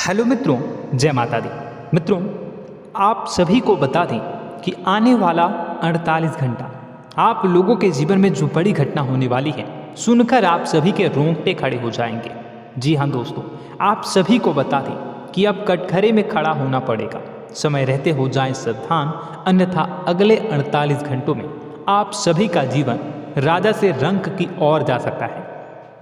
Hello मित्रों, जय माता दी। मित्रों, आप सभी को बता दें कि आने वाला 48 घंटा आप लोगों के जीवन में जो बड़ी घटना होने वाली है, सुनकर आप सभी के रोंगटे खड़े हो जाएंगे। जी हाँ दोस्तों, आप सभी को बता दें कि अब कटघरे में खड़ा होना पड़ेगा। समय रहते हो जाएं सावधान, अन्यथा अगले 48 घंटों में आप सभी का जीवन राजा से रंक की ओर जा सकता है।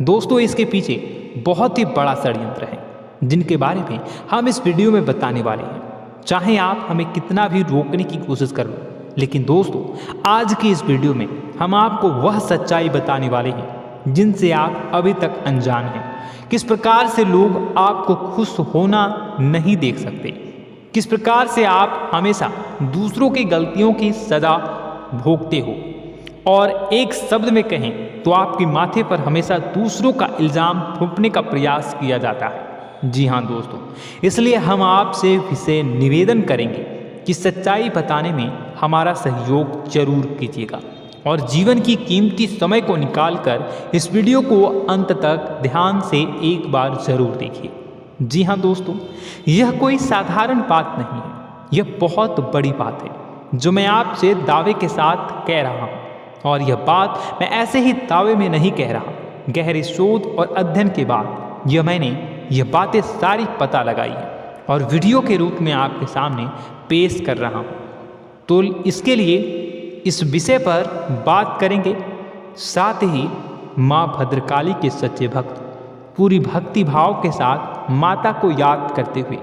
दोस्तों, इसके पीछे बहुत ही बड़ा षड्यंत्र है जिनके बारे में हम इस वीडियो में बताने वाले हैं। चाहे आप हमें कितना भी रोकने की कोशिश कर लो, लेकिन दोस्तों आज की इस वीडियो में हम आपको वह सच्चाई बताने वाले हैं जिनसे आप अभी तक अनजान हैं। किस प्रकार से लोग आपको खुश होना नहीं देख सकते, किस प्रकार से आप हमेशा दूसरों की गलतियों की सजा भोगते हो, और एक शब्द में कहें तो आपके माथे पर हमेशा दूसरों का इल्ज़ाम थोपने का प्रयास किया जाता है। जी हाँ दोस्तों, इसलिए हम आपसे विशेष निवेदन करेंगे कि सच्चाई बताने में हमारा सहयोग जरूर कीजिएगा और जीवन की कीमती समय को निकालकर इस वीडियो को अंत तक ध्यान से एक बार जरूर देखिए। जी हाँ दोस्तों, यह कोई साधारण बात नहीं है, यह बहुत बड़ी बात है जो मैं आपसे दावे के साथ कह रहा हूँ। और यह बात मैं ऐसे ही दावे में नहीं कह रहा, गहरे शोध और अध्ययन के बाद यह बातें सारी पता लगाई है और वीडियो के रूप में आपके सामने पेश कर रहा हूँ। तो इसके लिए इस विषय पर बात करेंगे। साथ ही माँ भद्रकाली के सच्चे भक्त पूरी भक्ति भाव के साथ माता को याद करते हुए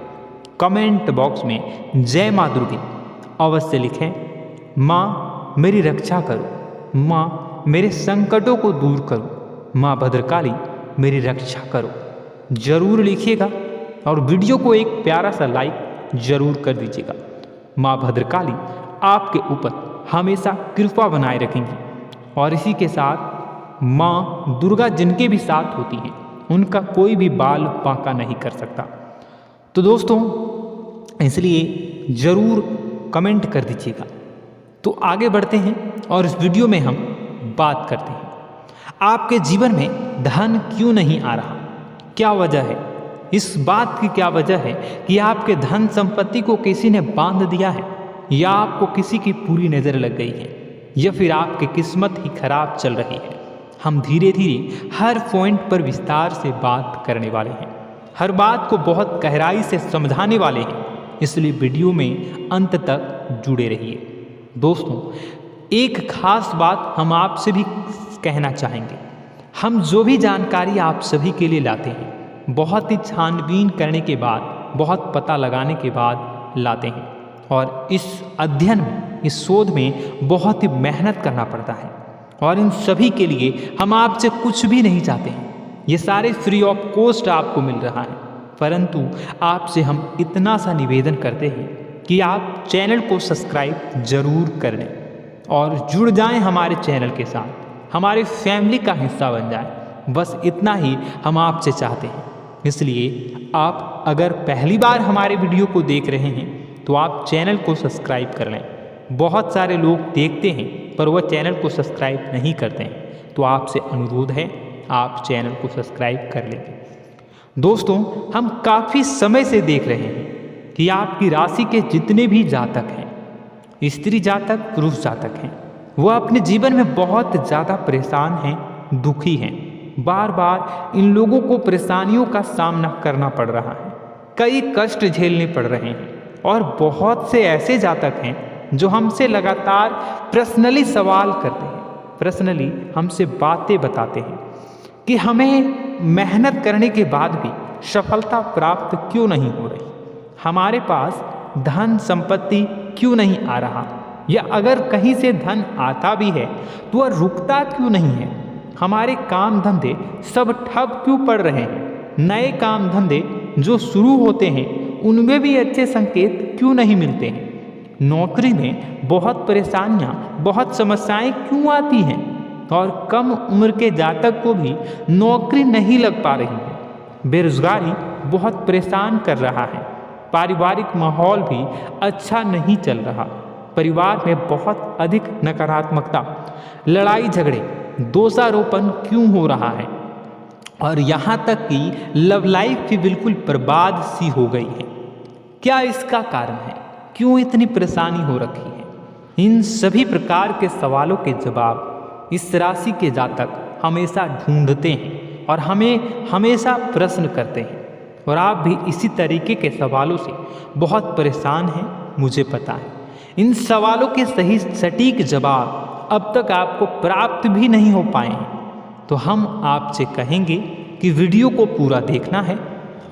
कमेंट बॉक्स में जय माँ दुर्गे अवश्य लिखें। माँ मेरी रक्षा करो, माँ मेरे संकटों को दूर करो, माँ भद्रकाली मेरी रक्षा करो, जरूर लिखिएगा और वीडियो को एक प्यारा सा लाइक जरूर कर दीजिएगा। माँ भद्रकाली आपके ऊपर हमेशा कृपा बनाए रखेंगी और इसी के साथ माँ दुर्गा जिनके भी साथ होती हैं उनका कोई भी बाल बांका नहीं कर सकता। तो दोस्तों, इसलिए ज़रूर कमेंट कर दीजिएगा। तो आगे बढ़ते हैं और इस वीडियो में हम बात करते हैं, आपके जीवन में धन क्यों नहीं आ रहा, क्या वजह है। इस बात की क्या वजह है कि आपके धन संपत्ति को किसी ने बांध दिया है, या आपको किसी की पूरी नज़र लग गई है, या फिर आपकी किस्मत ही खराब चल रही है। हम धीरे धीरे हर पॉइंट पर विस्तार से बात करने वाले हैं, हर बात को बहुत गहराई से समझाने वाले हैं, इसलिए वीडियो में अंत तक जुड़े रहिए। दोस्तों, एक खास बात हम आपसे भी कहना चाहेंगे। हम जो भी जानकारी आप सभी के लिए लाते हैं बहुत ही छानबीन करने के बाद, बहुत पता लगाने के बाद लाते हैं, और इस अध्ययन में, इस शोध में बहुत ही मेहनत करना पड़ता है। और इन सभी के लिए हम आपसे कुछ भी नहीं चाहते हैं, ये सारे फ्री ऑफ कॉस्ट आपको मिल रहा है। परंतु आपसे हम इतना सा निवेदन करते हैं कि आप चैनल को सब्सक्राइब जरूर कर लें और जुड़ जाएं हमारे चैनल के साथ, हमारे फैमिली का हिस्सा बन जाए। बस इतना ही हम आपसे चाहते हैं। इसलिए आप अगर पहली बार हमारे वीडियो को देख रहे हैं तो आप चैनल को सब्सक्राइब कर लें। बहुत सारे लोग देखते हैं पर वह चैनल को सब्सक्राइब नहीं करते हैं, तो आपसे अनुरोध है आप चैनल को सब्सक्राइब कर लें। दोस्तों, हम काफ़ी समय से देख रहे हैं कि आपकी राशि के जितने भी जातक हैं, स्त्री जातक, पुरुष जातक हैं, वह अपने जीवन में बहुत ज़्यादा परेशान हैं, दुखी हैं। बार बार इन लोगों को परेशानियों का सामना करना पड़ रहा है, कई कष्ट झेलने पड़ रहे हैं। और बहुत से ऐसे जातक हैं जो हमसे लगातार पर्सनली सवाल करते हैं, पर्सनली हमसे बातें बताते हैं कि हमें मेहनत करने के बाद भी सफलता प्राप्त क्यों नहीं हो रही, हमारे पास धन संपत्ति क्यों नहीं आ रहा, या अगर कहीं से धन आता भी है तो वह रुकता क्यों नहीं है, हमारे काम धंधे सब ठप क्यों पड़ रहे हैं, नए काम धंधे जो शुरू होते हैं उनमें भी अच्छे संकेत क्यों नहीं मिलते हैं, नौकरी में बहुत परेशानियां, बहुत समस्याएं क्यों आती हैं, और कम उम्र के जातक को भी नौकरी नहीं लग पा रही है, बेरोजगारी बहुत परेशान कर रहा है, पारिवारिक माहौल भी अच्छा नहीं चल रहा, परिवार में बहुत अधिक नकारात्मकता, लड़ाई झगड़े, दोषारोपण क्यों हो रहा है, और यहाँ तक कि लव लाइफ भी बिल्कुल बर्बाद सी हो गई है। क्या इसका कारण है? क्यों इतनी परेशानी हो रखी है? इन सभी प्रकार के सवालों के जवाब इस राशि के जातक हमेशा ढूंढते हैं और हमें हमेशा प्रश्न करते हैं। और आप भी इसी तरीके के सवालों से बहुत परेशान हैं, मुझे पता है। इन सवालों के सही सटीक जवाब अब तक आपको प्राप्त भी नहीं हो पाए हैं, तो हम आपसे कहेंगे कि वीडियो को पूरा देखना है।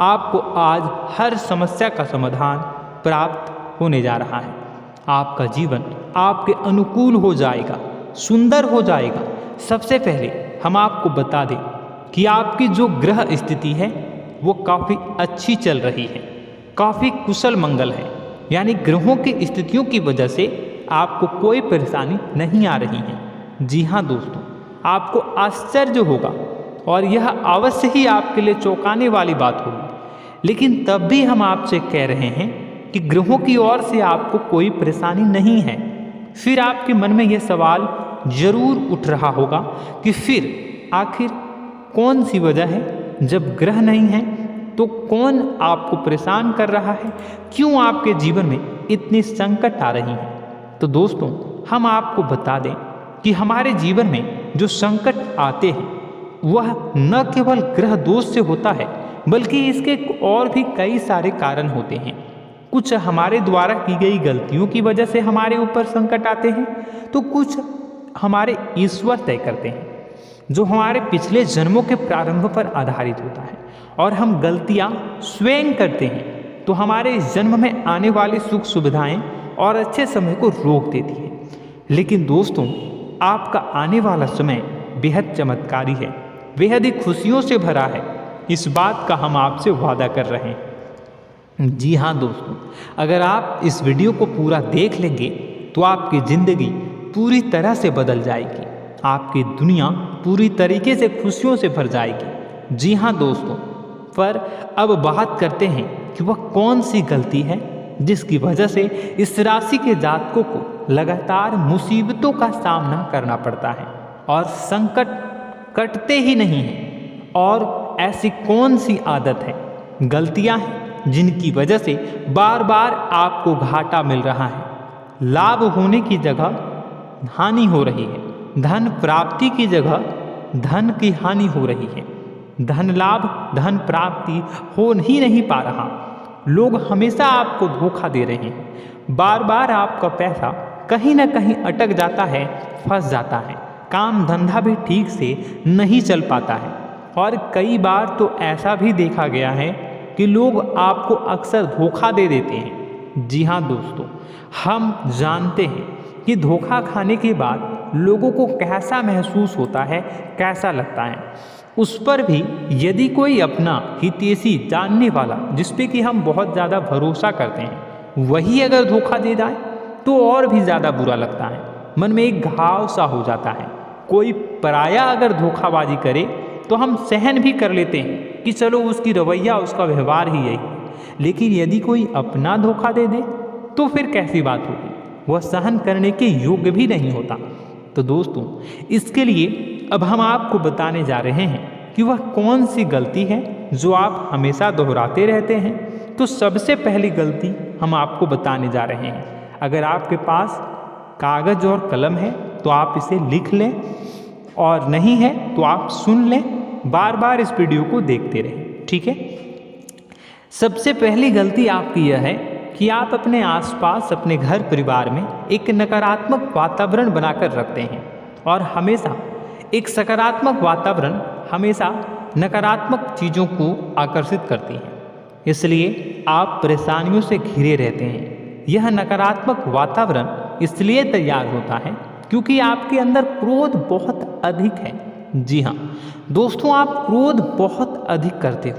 आपको आज हर समस्या का समाधान प्राप्त होने जा रहा है। आपका जीवन आपके अनुकूल हो जाएगा, सुंदर हो जाएगा। सबसे पहले हम आपको बता दें कि आपकी जो ग्रह स्थिति है वो काफ़ी अच्छी चल रही है, काफ़ी कुशल मंगल है। यानी ग्रहों की स्थितियों की वजह से आपको कोई परेशानी नहीं आ रही है। जी हाँ दोस्तों, आपको आश्चर्य होगा और यह अवश्य ही आपके लिए चौंकाने वाली बात होगी। लेकिन तब भी हम आपसे कह रहे हैं कि ग्रहों की ओर से आपको कोई परेशानी नहीं है। फिर आपके मन में यह सवाल जरूर उठ रहा होगा कि फिर आखिर कौन सी वजह है? जब ग्रह नहीं है तो कौन आपको परेशान कर रहा है? क्यों आपके जीवन में इतनी संकट आ रही हैं? तो दोस्तों, हम आपको बता दें कि हमारे जीवन में जो संकट आते हैं वह न केवल ग्रह दोष से होता है, बल्कि इसके और भी कई सारे कारण होते हैं। कुछ हमारे द्वारा की गई गलतियों की वजह से हमारे ऊपर संकट आते हैं, तो कुछ हमारे ईश्वर तय करते हैं, जो हमारे पिछले जन्मों के प्रारंभ पर आधारित होता है। और हम गलतियां स्वयं करते हैं तो हमारे इस जन्म में आने वाली सुख सुविधाएं और अच्छे समय को रोक देती है। लेकिन दोस्तों, आपका आने वाला समय बेहद चमत्कारी है, बेहद ही खुशियों से भरा है। इस बात का हम आपसे वादा कर रहे हैं। जी हाँ दोस्तों, अगर आप इस वीडियो को पूरा देख लेंगे तो आपकी ज़िंदगी पूरी तरह से बदल जाएगी, आपकी दुनिया पूरी तरीके से खुशियों से भर जाएगी। जी हाँ दोस्तों, पर अब बात करते हैं कि वह कौन सी गलती है जिसकी वजह से इस राशि के जातकों को लगातार मुसीबतों का सामना करना पड़ता है और संकट कटते ही नहीं हैं। और ऐसी कौन सी आदत है, गलतियां हैं जिनकी वजह से बार बार आपको घाटा मिल रहा है, लाभ होने की जगह हानि हो रही है, धन प्राप्ति की जगह धन की हानि हो रही है, धन लाभ धन प्राप्ति हो ही नहीं पा रहा। लोग हमेशा आपको धोखा दे रहे हैं, बार बार आपका पैसा कहीं ना कहीं अटक जाता है, फंस जाता है, काम धंधा भी ठीक से नहीं चल पाता है। और कई बार तो ऐसा भी देखा गया है कि लोग आपको अक्सर धोखा दे देते हैं। जी हाँ दोस्तों, हम जानते हैं कि धोखा खाने के बाद लोगों को कैसा महसूस होता है, कैसा लगता है। उस पर भी यदि कोई अपना हितैषी जानने वाला, जिस पे कि हम बहुत ज़्यादा भरोसा करते हैं, वही अगर धोखा दे जाए तो और भी ज़्यादा बुरा लगता है, मन में एक घाव सा हो जाता है। कोई पराया अगर धोखाबाजी करे तो हम सहन भी कर लेते हैं कि चलो उसकी रवैया, उसका व्यवहार ही यही है। लेकिन यदि कोई अपना धोखा दे दे तो फिर कैसी बात होगी, वह सहन करने के योग्य भी नहीं होता। तो दोस्तों, इसके लिए अब हम आपको बताने जा रहे हैं कि वह कौन सी गलती है जो आप हमेशा दोहराते रहते हैं। तो सबसे पहली गलती हम आपको बताने जा रहे हैं। अगर आपके पास कागज़ और कलम है तो आप इसे लिख लें, और नहीं है तो आप सुन लें, बार बार इस वीडियो को देखते रहें, ठीक है। सबसे पहली गलती आपकी यह है कि आप अपने आसपास, अपने घर परिवार में एक नकारात्मक वातावरण बनाकर रखते हैं। और हमेशा एक सकारात्मक वातावरण हमेशा नकारात्मक चीज़ों को आकर्षित करती है, इसलिए आप परेशानियों से घिरे रहते हैं। यह नकारात्मक वातावरण इसलिए तैयार होता है क्योंकि आपके अंदर क्रोध बहुत अधिक है। जी हाँ दोस्तों, आप क्रोध बहुत अधिक करते हो,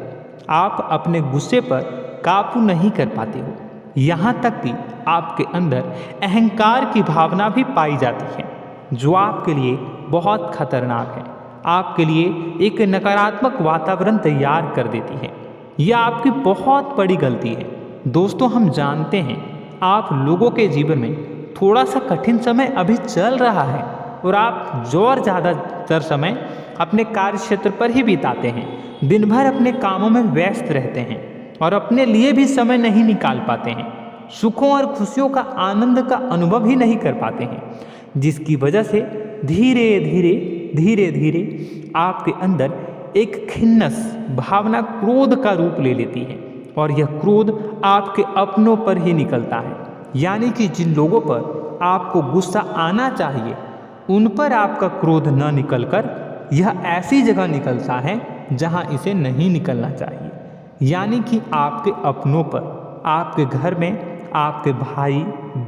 आप अपने गुस्से पर काबू नहीं कर पाते हो। यहाँ तक कि आपके अंदर अहंकार की भावना भी पाई जाती है, जो आपके लिए बहुत खतरनाक है, आपके लिए एक नकारात्मक वातावरण तैयार कर देती है। यह आपकी बहुत बड़ी गलती है। दोस्तों, हम जानते हैं आप लोगों के जीवन में थोड़ा सा कठिन समय अभी चल रहा है और आप और ज़्यादा अक्सर समय अपने कार्य क्षेत्र पर ही बिताते हैं, दिन भर अपने कामों में व्यस्त रहते हैं और अपने लिए भी समय नहीं निकाल पाते हैं। सुखों और खुशियों का आनंद का अनुभव ही नहीं कर पाते हैं, जिसकी वजह से धीरे धीरे आपके अंदर एक खिन्नस भावना क्रोध का रूप ले लेती है और यह क्रोध आपके अपनों पर ही निकलता है। यानी कि जिन लोगों पर आपको गुस्सा आना चाहिए उन पर आपका क्रोध न निकलकर यह ऐसी जगह निकलता है जहां इसे नहीं निकलना चाहिए। यानी कि आपके अपनों पर, आपके घर में आपके भाई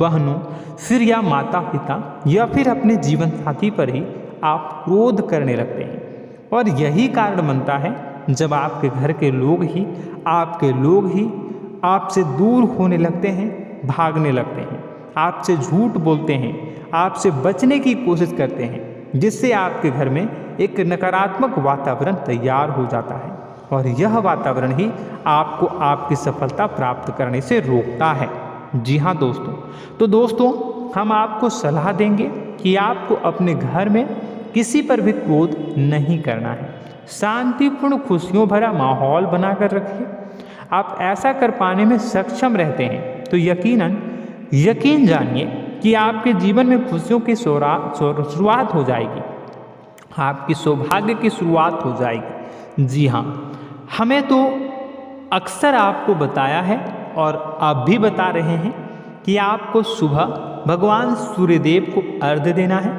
बहनों, फिर या माता पिता या फिर अपने जीवन साथी पर ही आप क्रोध करने लगते हैं। और यही कारण बनता है जब आपके घर के लोग ही आपसे दूर होने लगते हैं, भागने लगते हैं, आपसे झूठ बोलते हैं, आपसे बचने की कोशिश करते हैं, जिससे आपके घर में एक नकारात्मक वातावरण तैयार हो जाता है और यह वातावरण ही आपको आपकी सफलता प्राप्त करने से रोकता है। जी हाँ दोस्तों, तो दोस्तों हम आपको सलाह देंगे कि आपको अपने घर में किसी पर भी क्रोध नहीं करना है। शांतिपूर्ण खुशियों भरा माहौल बनाकर रखिए। आप ऐसा कर पाने में सक्षम रहते हैं तो यकीन जानिए कि आपके जीवन में खुशियों की शुरुआत हो जाएगी, आपकी सौभाग्य की शुरुआत हो जाएगी। जी हाँ, हमें तो अक्सर आपको बताया है और आप भी बता रहे हैं कि आपको सुबह भगवान सूर्यदेव को अर्घ्य देना है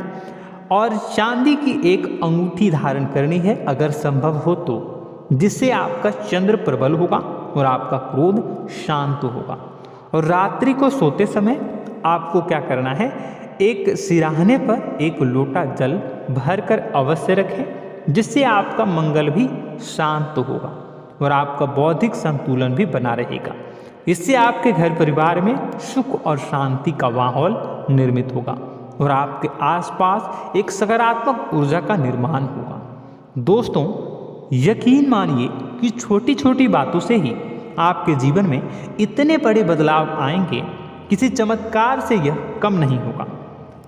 और चांदी की एक अंगूठी धारण करनी है अगर संभव हो तो, जिससे आपका चंद्र प्रबल होगा और आपका क्रोध शांत होगा। और रात्रि को सोते समय आपको क्या करना है, एक सिराहने पर एक लोटा जल भरकर अवश्य रखें, जिससे आपका मंगल भी शांत होगा और आपका बौद्धिक संतुलन भी बना रहेगा। इससे आपके घर परिवार में सुख और शांति का माहौल निर्मित होगा और आपके आसपास एक सकारात्मक ऊर्जा का निर्माण होगा। दोस्तों यकीन मानिए कि छोटी छोटी बातों से ही आपके जीवन में इतने बड़े बदलाव आएंगे, किसी चमत्कार से यह कम नहीं होगा।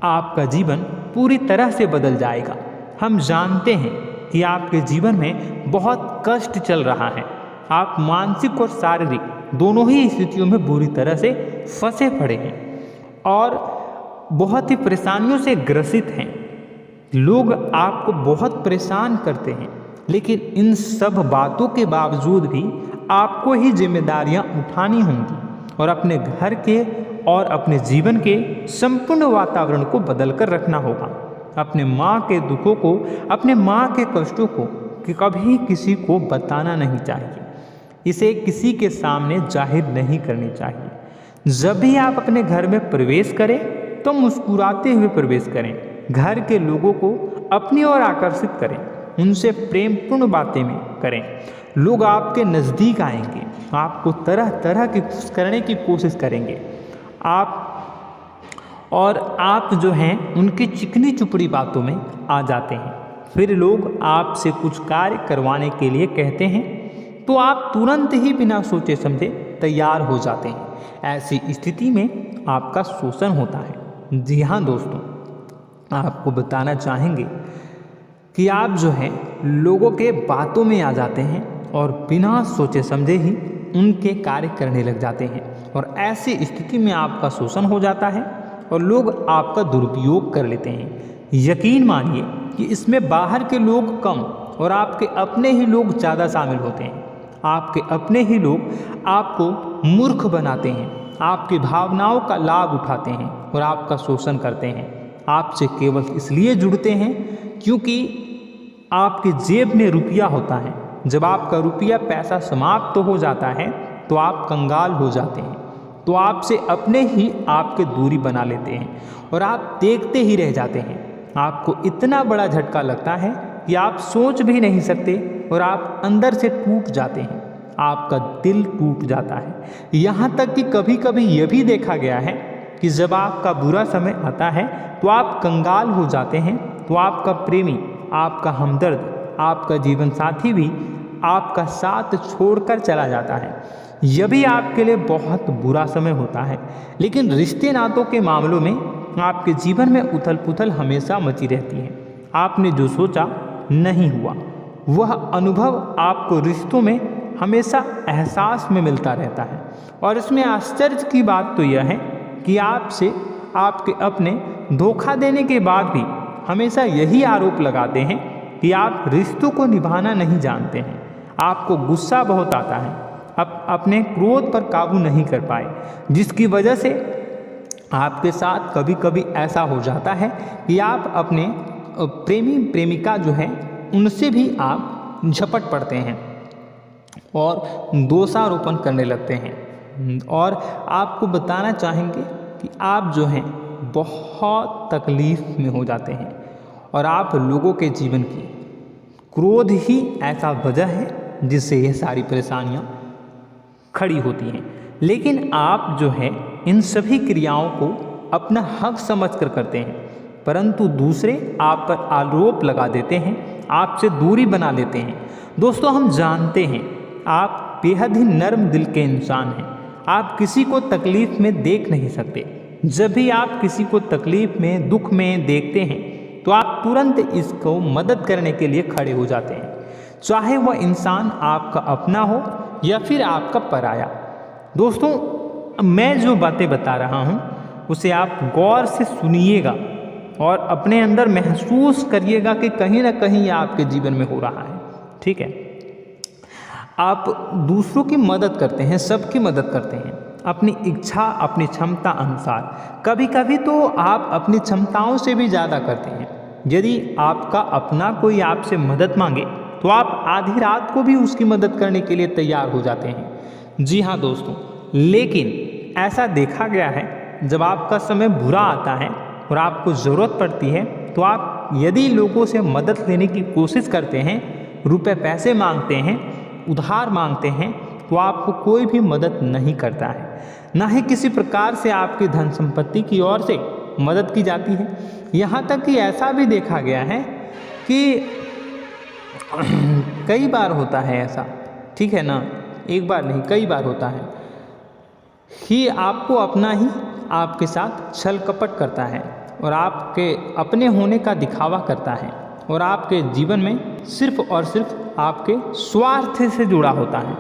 आपका जीवन पूरी तरह से बदल जाएगा। हम जानते हैं कि आपके जीवन में बहुत कष्ट चल रहा है, आप मानसिक और शारीरिक दोनों ही स्थितियों में बुरी तरह से फंसे पड़े हैं और बहुत ही परेशानियों से ग्रसित हैं। लोग आपको बहुत परेशान करते हैं, लेकिन इन सब बातों के बावजूद भी आपको ही जिम्मेदारियां उठानी होंगी और अपने घर के और अपने जीवन के संपूर्ण वातावरण को बदलकर रखना होगा। अपने माँ के दुखों को, अपने माँ के कष्टों को कभी किसी को बताना नहीं चाहिए, इसे किसी के सामने जाहिर नहीं करनी चाहिए। जब भी आप अपने घर में प्रवेश करें तो मुस्कुराते हुए प्रवेश करें, घर के लोगों को अपनी ओर आकर्षित करें, उनसे प्रेमपूर्ण बातें में करें। लोग आपके नज़दीक आएंगे, आपको तरह तरह की खुश करने की कोशिश करेंगे। आप जो हैं उनकी चिकनी चुपड़ी बातों में आ जाते हैं। फिर लोग आपसे कुछ कार्य करवाने के लिए कहते हैं तो आप तुरंत ही बिना सोचे समझे तैयार हो जाते हैं। ऐसी स्थिति में आपका शोषण होता है। जी हाँ दोस्तों, आपको बताना चाहेंगे कि आप जो हैं लोगों के बातों में आ जाते हैं और बिना सोचे समझे ही उनके कार्य करने लग जाते हैं और ऐसी स्थिति में आपका शोषण हो जाता है और लोग आपका दुरुपयोग कर लेते हैं। यकीन मानिए कि इसमें बाहर के लोग कम और आपके अपने ही लोग ज़्यादा शामिल होते हैं। आपके अपने ही लोग आपको मूर्ख बनाते हैं, आपकी भावनाओं का लाभ उठाते हैं और आपका शोषण करते हैं। आपसे केवल इसलिए जुड़ते हैं क्योंकि आपकी जेब में रुपया होता है। जब आपका रुपया पैसा समाप्त हो जाता है तो आप कंगाल हो जाते हैं, तो आपसे अपने ही आपके दूरी बना लेते हैं और आप देखते ही रह जाते हैं। आपको इतना बड़ा झटका लगता है कि आप सोच भी नहीं सकते और आप अंदर से टूट जाते हैं, आपका दिल टूट जाता है। यहाँ तक कि कभी कभी यह भी देखा गया है कि जब आपका बुरा समय आता है तो आप कंगाल हो जाते हैं, तो आपका प्रेमी, आपका हमदर्द, आपका जीवन साथी भी आपका साथ छोड़कर चला जाता है। यह भी आपके लिए बहुत बुरा समय होता है। लेकिन रिश्ते नातों के मामलों में आपके जीवन में उथल पुथल हमेशा मची रहती है। आपने जो सोचा नहीं हुआ। वह अनुभव आपको रिश्तों में हमेशा एहसास में मिलता रहता है। और इसमें आश्चर्य की बात तो यह है कि आपसे आपके अपने धोखा देने के बाद भी हमेशा यही आरोप लगाते हैं कि आप रिश्तों को निभाना नहीं जानते हैं। आपको गुस्सा बहुत आता है, अपने क्रोध पर काबू नहीं कर पाए, जिसकी वजह से आपके साथ कभी कभी ऐसा हो जाता है कि आप अपने प्रेमी प्रेमिका जो है उनसे भी आप झपट पड़ते हैं और दोषारोपण करने लगते हैं। और आपको बताना चाहेंगे कि आप जो हैं बहुत तकलीफ़ में हो जाते हैं और आप लोगों के जीवन की क्रोध ही ऐसा वजह है जिससे ये सारी परेशानियाँ खड़ी होती हैं। लेकिन आप जो है इन सभी क्रियाओं को अपना हक समझकर करते हैं, परंतु दूसरे आप पर आरोप लगा देते हैं, आपसे दूरी बना लेते हैं। दोस्तों, हम जानते हैं आप बेहद ही नर्म दिल के इंसान हैं। आप किसी को तकलीफ़ में देख नहीं सकते। जब भी आप किसी को तकलीफ़ में, दुख में देखते हैं तो आप तुरंत इसको मदद करने के लिए खड़े हो जाते हैं, चाहे वह इंसान आपका अपना हो या फिर आपका पराया। दोस्तों, मैं जो बातें बता रहा हूँ उसे आप गौर से सुनिएगा और अपने अंदर महसूस करिएगा कि कहीं ना कहीं यह आपके जीवन में हो रहा है। ठीक है, आप दूसरों की मदद करते हैं, सबकी मदद करते हैं अपनी इच्छा, अपनी क्षमता अनुसार। कभी कभी तो आप अपनी क्षमताओं से भी ज़्यादा करते हैं। यदि आपका अपना कोई आपसे मदद मांगे तो आप आधी रात को भी उसकी मदद करने के लिए तैयार हो जाते हैं। जी हाँ दोस्तों, लेकिन ऐसा देखा गया है जब आपका समय बुरा आता है और आपको ज़रूरत पड़ती है तो आप यदि लोगों से मदद लेने की कोशिश करते हैं, रुपए पैसे मांगते हैं, उधार मांगते हैं, तो आपको कोई भी मदद नहीं करता है। ना ही किसी प्रकार से आपकी धन संपत्ति की ओर से मदद की जाती है। यहाँ तक कि ऐसा भी देखा गया है कि कई बार होता है ऐसा, ठीक है ना, एक बार नहीं कई बार होता है कि आपको अपना ही आपके साथ छल कपट करता है और आपके अपने होने का दिखावा करता है और आपके जीवन में सिर्फ और सिर्फ आपके स्वार्थ से जुड़ा होता है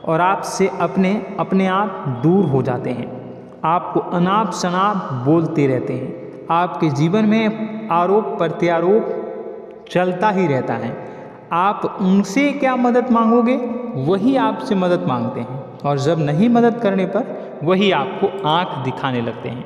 और आपसे अपने आप दूर हो जाते हैं। आपको अनाप शनाप बोलते रहते हैं। आपके जीवन में आरोप प्रत्यारोप चलता ही रहता है। आप उनसे क्या मदद मांगोगे, वही आपसे मदद मांगते हैं और जब नहीं मदद करने पर वही आपको आंख दिखाने लगते हैं।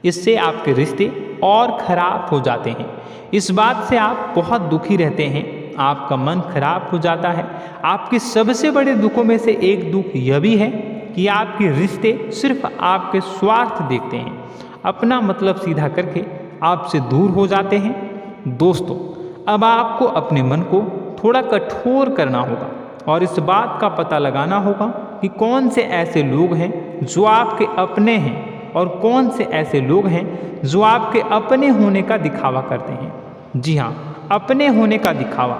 इससे आपके रिश्ते और खराब हो जाते हैं। इस बात से आप बहुत दुखी रहते हैं, आपका मन खराब हो जाता है। आपके सबसे बड़े दुखों में से एक दुख यह भी है कि आपके रिश्ते सिर्फ आपके स्वार्थ देखते हैं, अपना मतलब सीधा करके आपसे दूर हो जाते हैं। दोस्तों, अब आपको अपने मन को थोड़ा कठोर करना होगा और इस बात का पता लगाना होगा कि कौन से ऐसे लोग हैं जो आपके अपने हैं और कौन से ऐसे लोग हैं जो आपके अपने होने का दिखावा करते हैं। जी हाँ, अपने होने का दिखावा,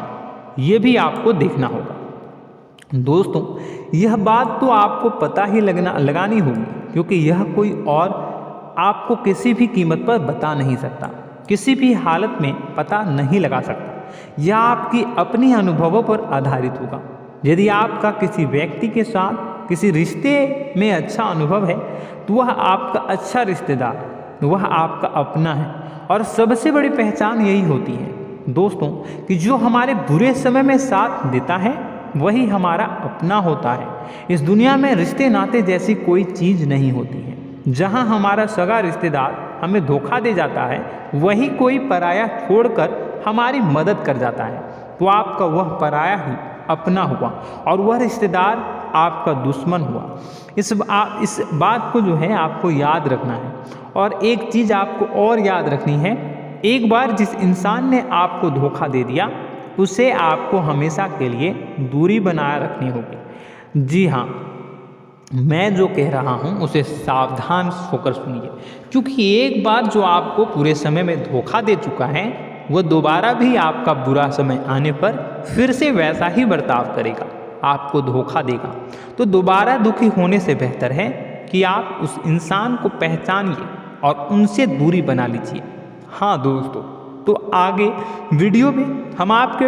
ये भी आपको देखना होगा। दोस्तों, यह बात तो आपको पता ही लगानी होगी, क्योंकि यह कोई और आपको किसी भी कीमत पर बता नहीं सकता, किसी भी हालत में पता नहीं लगा सकता। यह आपकी अपनी अनुभवों पर आधारित होगा। यदि आपका किसी व्यक्ति के साथ किसी रिश्ते में अच्छा अनुभव है तो वह आपका अच्छा रिश्तेदार, वह आपका अपना है। और सबसे बड़ी पहचान यही होती है दोस्तों कि जो हमारे बुरे समय में साथ देता है वही हमारा अपना होता है। इस दुनिया में रिश्ते नाते जैसी कोई चीज़ नहीं होती है। जहाँ हमारा सगा रिश्तेदार हमें धोखा दे जाता है, वही कोई पराया छोड़कर हमारी मदद कर जाता है, तो आपका वह पराया ही अपना हुआ और वह रिश्तेदार आपका दुश्मन हुआ। इस बात को जो है आपको याद रखना है। और एक चीज़ आपको और याद रखनी है, एक बार जिस इंसान ने आपको धोखा दे दिया उसे आपको हमेशा के लिए दूरी बनाए रखनी होगी। जी हाँ, मैं जो कह रहा हूँ उसे सावधान होकर सुनिए, क्योंकि एक बार जो आपको पूरे समय में धोखा दे चुका है वह दोबारा भी आपका बुरा समय आने पर फिर से वैसा ही बर्ताव करेगा, आपको धोखा देगा। तो दोबारा दुखी होने से बेहतर है कि आप उस इंसान को पहचानिए और उनसे दूरी बना लीजिए। हाँ दोस्तों, तो आगे वीडियो में हम आपके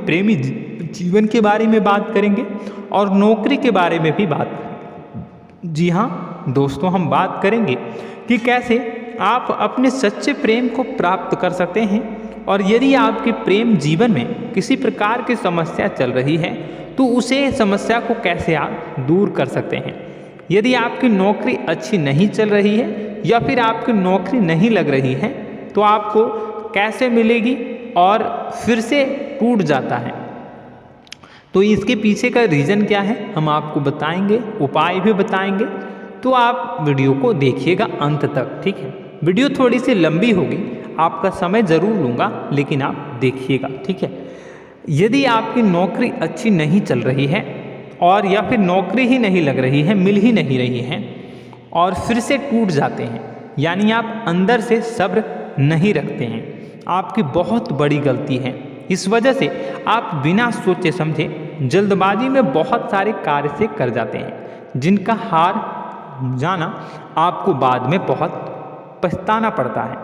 प्रेमी जीवन के बारे में बात करेंगे और नौकरी के बारे में भी बात करेंगे। जी हाँ दोस्तों, हम बात करेंगे कि कैसे आप अपने सच्चे प्रेम को प्राप्त कर सकते हैं, और यदि आपके प्रेम जीवन में किसी प्रकार की समस्या चल रही है तो उसे समस्या को कैसे आप दूर कर सकते हैं। यदि आपकी नौकरी अच्छी नहीं चल रही है या फिर आपकी नौकरी नहीं लग रही है तो आपको कैसे मिलेगी और फिर से टूट जाता है, तो इसके पीछे का रीज़न क्या है हम आपको बताएंगे, उपाय भी बताएंगे। तो आप वीडियो को देखिएगा अंत तक, ठीक है। वीडियो थोड़ी सी लंबी होगी, आपका समय ज़रूर लूँगा, लेकिन आप देखिएगा, ठीक है। यदि आपकी नौकरी अच्छी नहीं चल रही है और या फिर नौकरी ही नहीं लग रही है, मिल ही नहीं रही है और फिर से टूट जाते हैं, यानी आप अंदर से सब्र नहीं रखते हैं, आपकी बहुत बड़ी गलती है। इस वजह से आप बिना सोचे समझे जल्दबाजी में बहुत सारे कार्य से कर जाते हैं, जिनका हार जाना आपको बाद में बहुत पछताना पड़ता है।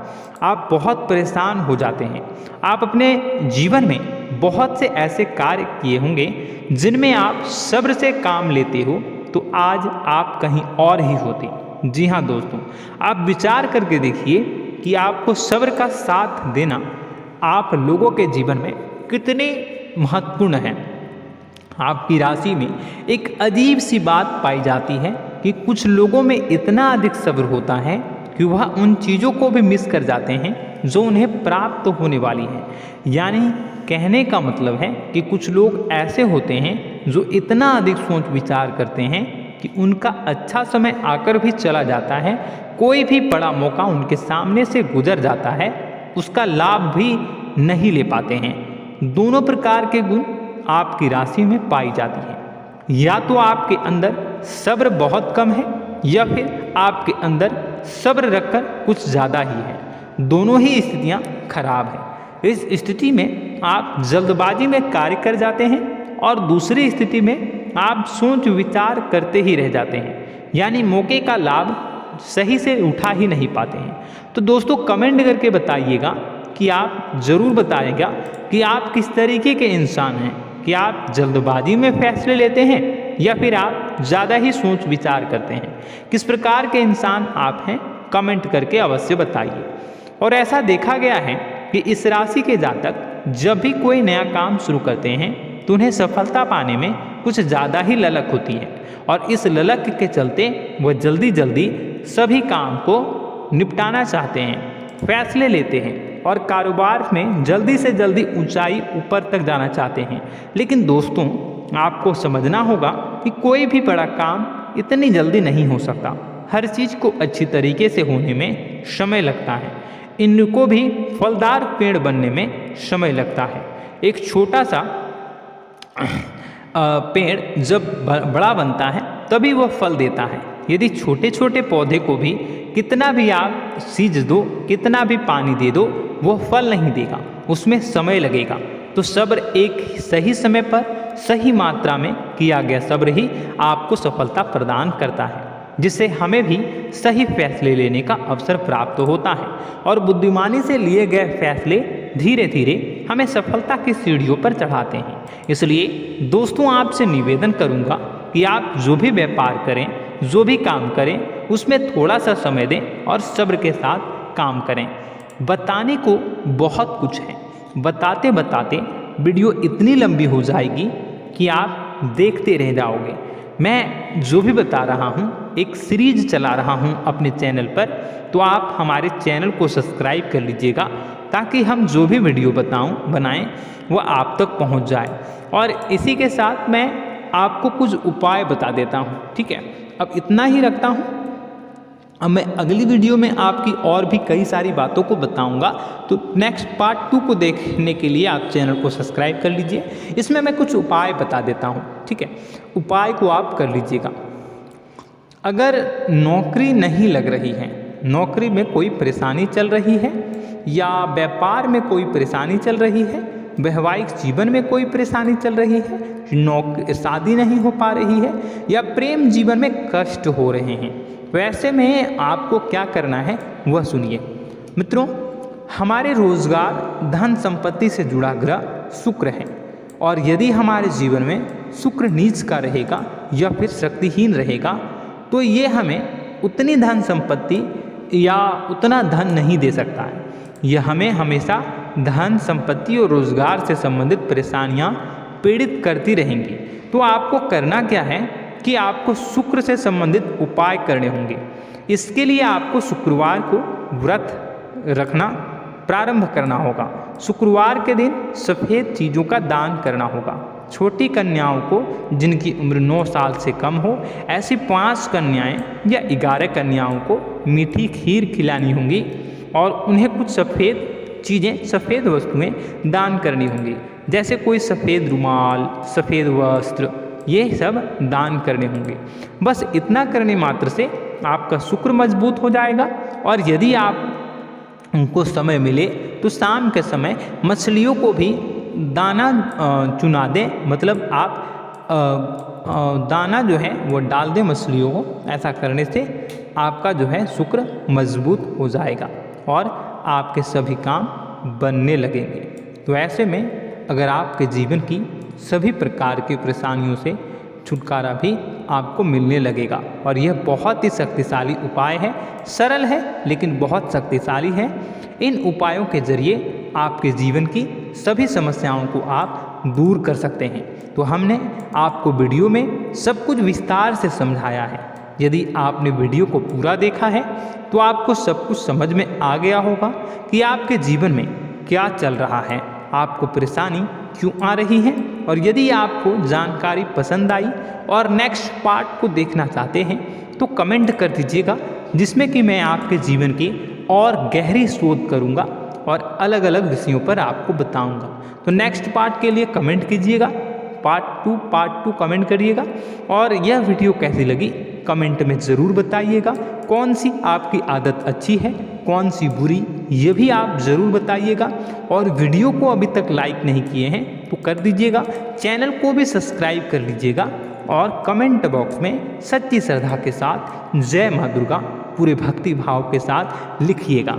आप बहुत परेशान हो जाते हैं। आप अपने जीवन में बहुत से ऐसे कार्य किए होंगे जिनमें आप सब्र से काम लेते हो, तो आज आप कहीं और ही होते। जी हाँ दोस्तों, आप विचार करके देखिए कि आपको सब्र का साथ देना आप लोगों के जीवन में कितने महत्वपूर्ण है। आपकी राशि में एक अजीब सी बात पाई जाती है कि कुछ लोगों में इतना अधिक सब्र होता है कि वह उन चीज़ों को भी मिस कर जाते हैं जो उन्हें प्राप्त होने वाली है। यानी कहने का मतलब है कि कुछ लोग ऐसे होते हैं जो इतना अधिक सोच विचार करते हैं कि उनका अच्छा समय आकर भी चला जाता है, कोई भी बड़ा मौका उनके सामने से गुजर जाता है, उसका लाभ भी नहीं ले पाते हैं। दोनों प्रकार के गुण आपकी राशि में पाई जाती है। या तो आपके अंदर सब्र बहुत कम है या फिर आपके अंदर सब्र रखकर कुछ ज़्यादा ही है। दोनों ही स्थितियाँ खराब हैं। इस स्थिति में आप जल्दबाजी में कार्य कर जाते हैं और दूसरी स्थिति में आप सोच विचार करते ही रह जाते हैं, यानी मौके का लाभ सही से उठा ही नहीं पाते हैं। तो दोस्तों कमेंट करके बताइएगा कि आप ज़रूर बताइएगा कि आप किस तरीके के इंसान हैं, कि आप जल्दबाजी में फैसले लेते हैं या फिर आप ज़्यादा ही सोच विचार करते हैं। किस प्रकार के इंसान आप हैं कमेंट करके अवश्य बताइए। और ऐसा देखा गया है कि इस राशि के जातक जब भी कोई नया काम शुरू करते हैं तो उन्हें सफलता पाने में कुछ ज़्यादा ही ललक होती है, और इस ललक के चलते वह जल्दी जल्दी सभी काम को निपटाना चाहते हैं, फैसले लेते हैं और कारोबार में जल्दी से जल्दी ऊंचाई ऊपर तक जाना चाहते हैं। लेकिन दोस्तों आपको समझना होगा कि कोई भी बड़ा काम इतनी जल्दी नहीं हो सकता। हर चीज़ को अच्छी तरीके से होने में समय लगता है। इनको भी फलदार पेड़ बनने में समय लगता है। एक छोटा सा पेड़ जब बड़ा बनता है तभी वह फल देता है। यदि छोटे छोटे पौधे को भी कितना भी आप सींच दो, कितना भी पानी दे दो, वह फल नहीं देगा, उसमें समय लगेगा। तो सब्र एक सही समय पर सही मात्रा में किया गया सब्र ही आपको सफलता प्रदान करता है, जिससे हमें भी सही फैसले लेने का अवसर प्राप्त होता है। और बुद्धिमानी से लिए गए फैसले धीरे धीरे हमें सफलता की सीढ़ियों पर चढ़ाते हैं। इसलिए दोस्तों आपसे निवेदन करूंगा कि आप जो भी व्यापार करें, जो भी काम करें, उसमें थोड़ा सा समय दें और सब्र के साथ काम करें। बताने को बहुत कुछ है, बताते बताते वीडियो इतनी लंबी हो जाएगी कि आप देखते रह जाओगे। मैं जो भी बता रहा हूँ एक सीरीज चला रहा हूँ अपने चैनल पर, तो आप हमारे चैनल को सब्सक्राइब कर लीजिएगा ताकि हम जो भी वीडियो बनाएं वह आप तक पहुँच जाए। और इसी के साथ मैं आपको कुछ उपाय बता देता हूँ, ठीक है। अब इतना ही रखता हूँ। अब मैं अगली वीडियो में आपकी और भी कई सारी बातों को बताऊंगा। तो नेक्स्ट पार्ट 2 को देखने के लिए आप चैनल को सब्सक्राइब कर लीजिए। इसमें मैं कुछ उपाय बता देता हूं, ठीक है। उपाय को आप कर लीजिएगा। अगर नौकरी नहीं लग रही है, नौकरी में कोई परेशानी चल रही है, या व्यापार में कोई परेशानी चल रही है, वैवाहिक जीवन में कोई परेशानी चल रही है, शादी नहीं हो पा रही है, या प्रेम जीवन में कष्ट हो रहे हैं, वैसे में आपको क्या करना है वह सुनिए। मित्रों, हमारे रोजगार धन संपत्ति से जुड़ा ग्रह शुक्र है, और यदि हमारे जीवन में शुक्र नीच का रहेगा या फिर शक्तिहीन रहेगा तो ये हमें उतनी धन संपत्ति या उतना धन नहीं दे सकता है। यह हमें हमेशा धन संपत्ति और रोजगार से संबंधित परेशानियां पीड़ित करती रहेंगी। तो आपको करना क्या है कि आपको शुक्र से संबंधित उपाय करने होंगे। इसके लिए आपको शुक्रवार को व्रत रखना प्रारंभ करना होगा। शुक्रवार के दिन सफ़ेद चीज़ों का दान करना होगा। छोटी कन्याओं को जिनकी उम्र 9 साल से कम हो, ऐसी 5 कन्याएं या 11 कन्याओं को मीठी खीर खिलानी होंगी और उन्हें कुछ सफ़ेद चीज़ें, सफ़ेद वस्तुएं दान करनी होंगी, जैसे कोई सफ़ेद रुमाल, सफ़ेद वस्त्र, ये सब दान करने होंगे। बस इतना करने मात्र से आपका शुक्र मजबूत हो जाएगा। और यदि आप उनको समय मिले तो शाम के समय मछलियों को भी दाना चुना दें, मतलब आप दाना जो है वो डाल दें मछलियों को। ऐसा करने से आपका जो है शुक्र मजबूत हो जाएगा और आपके सभी काम बनने लगेंगे। तो ऐसे में अगर आपके जीवन की सभी प्रकार की परेशानियों से छुटकारा भी आपको मिलने लगेगा। और यह बहुत ही शक्तिशाली उपाय है, सरल है लेकिन बहुत शक्तिशाली है। इन उपायों के जरिए आपके जीवन की सभी समस्याओं को आप दूर कर सकते हैं। तो हमने आपको वीडियो में सब कुछ विस्तार से समझाया है। यदि आपने वीडियो को पूरा देखा है तो आपको सब कुछ समझ में आ गया होगा कि आपके जीवन में क्या चल रहा है, आपको परेशानी क्यों आ रही है। और यदि आपको जानकारी पसंद आई और नेक्स्ट पार्ट को देखना चाहते हैं तो कमेंट कर दीजिएगा, जिसमें कि मैं आपके जीवन की और गहरी शोध करूंगा और अलग अलग विषयों पर आपको बताऊंगा। तो नेक्स्ट पार्ट के लिए कमेंट कीजिएगा, पार्ट 2 कमेंट करिएगा। और यह वीडियो कैसी लगी कमेंट में ज़रूर बताइएगा। कौन सी आपकी आदत अच्छी है, कौन सी बुरी, ये भी आप ज़रूर बताइएगा। और वीडियो को अभी तक लाइक नहीं किए हैं तो कर दीजिएगा, चैनल को भी सब्सक्राइब कर लीजिएगा और कमेंट बॉक्स में सच्ची श्रद्धा के साथ जय माँ दुर्गा पूरे भक्ति भाव के साथ लिखिएगा।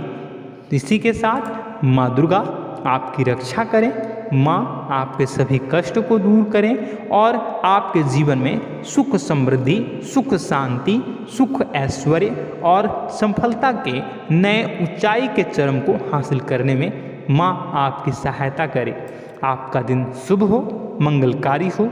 इसी के साथ माँ दुर्गा आपकी रक्षा करें, माँ आपके सभी कष्ट को दूर करें और आपके जीवन में सुख समृद्धि, सुख शांति, सुख ऐश्वर्य और सफलता के नए ऊंचाई के चरम को हासिल करने में माँ आपकी सहायता करे। आपका दिन शुभ हो, मंगलकारी हो।